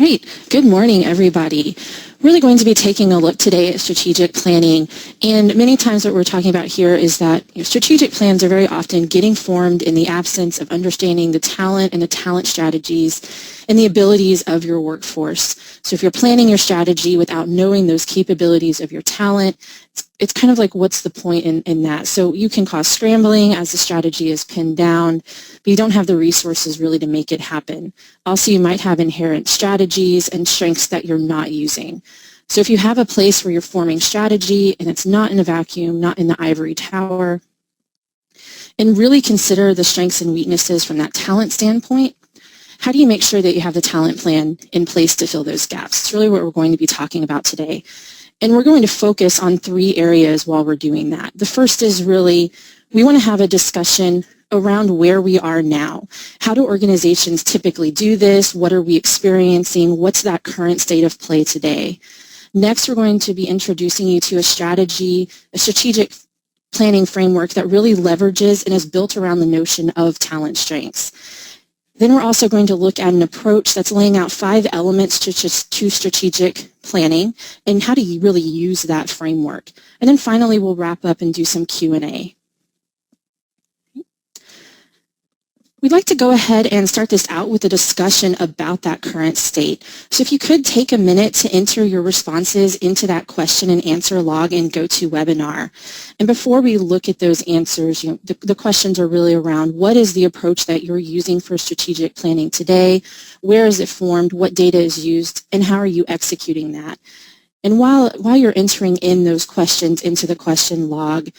Great. Good morning, everybody. Really going to be taking a look today at strategic planning. And many times what we're talking about here is that strategic plans are very often getting formed in the absence of understanding the talent and the talent strategies and the abilities of your workforce. So if you're planning your strategy without knowing those capabilities of your talent, it's kind of like, what's the point in that? So you can cause scrambling as the strategy is pinned down, but you don't have the resources really to make it happen. Also, you might have inherent strategies and strengths that you're not using. So if you have a place where you're forming strategy and it's not in a vacuum, not in the ivory tower, and really consider the strengths and weaknesses from that talent standpoint, how do you make sure that you have the talent plan in place to fill those gaps? It's really what we're going to be talking about today. And we're going to focus on 3 areas while we're doing that. The first is really, we want to have a discussion around where we are now. How do organizations typically do this? What are we experiencing? What's that current state of play today? Next, we're going to be introducing you to a strategic planning framework that really leverages and is built around the notion of talent strengths. Then we're also going to look at an approach that's laying out 5 elements to strategic planning and how do you really use that framework. And then finally, we'll wrap up and do some Q&A. We'd like to go ahead and start this out with a discussion about that current state. So if you could take a minute to enter your responses into that question and answer log in GoToWebinar. And before we look at those answers, the questions are really around what is the approach that you're using for strategic planning today? Where is it formed? What data is used? And how are you executing that? And while you're entering in those questions into the question log,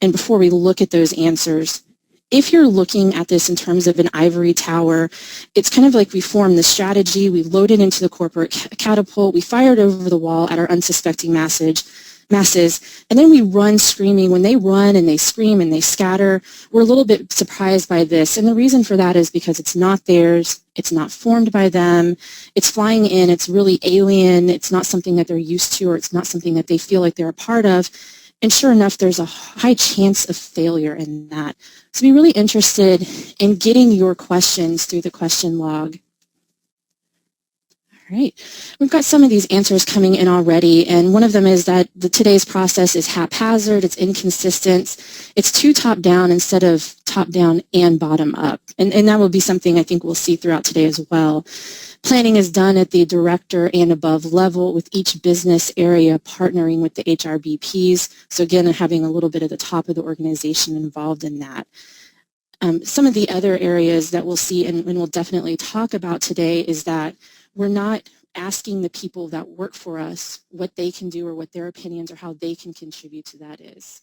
and before we look at those answers, if you're looking at this in terms of an ivory tower, it's kind of like we form the strategy, we load it into the corporate catapult, we fire it over the wall at our unsuspecting masses, and then we run screaming. When they run and they scream and they scatter, we're a little bit surprised by this. And the reason for that is because it's not theirs, it's not formed by them, it's flying in, it's really alien, it's not something that they're used to, or it's not something that they feel like they're a part of. And sure enough, there's a high chance of failure in that. So be really interested in getting your questions through the question log. All right, we've got some of these answers coming in already, and one of them is that today's process is haphazard, it's inconsistent, it's too top-down instead of top-down and bottom-up. And that will be something I think we'll see throughout today as well. Planning is done at the director and above level with each business area partnering with the HRBPs. So again, having a little bit of the top of the organization involved in that. Some of the other areas that we'll see and we'll definitely talk about today is that we're not asking the people that work for us what they can do or what their opinions or how they can contribute to that is.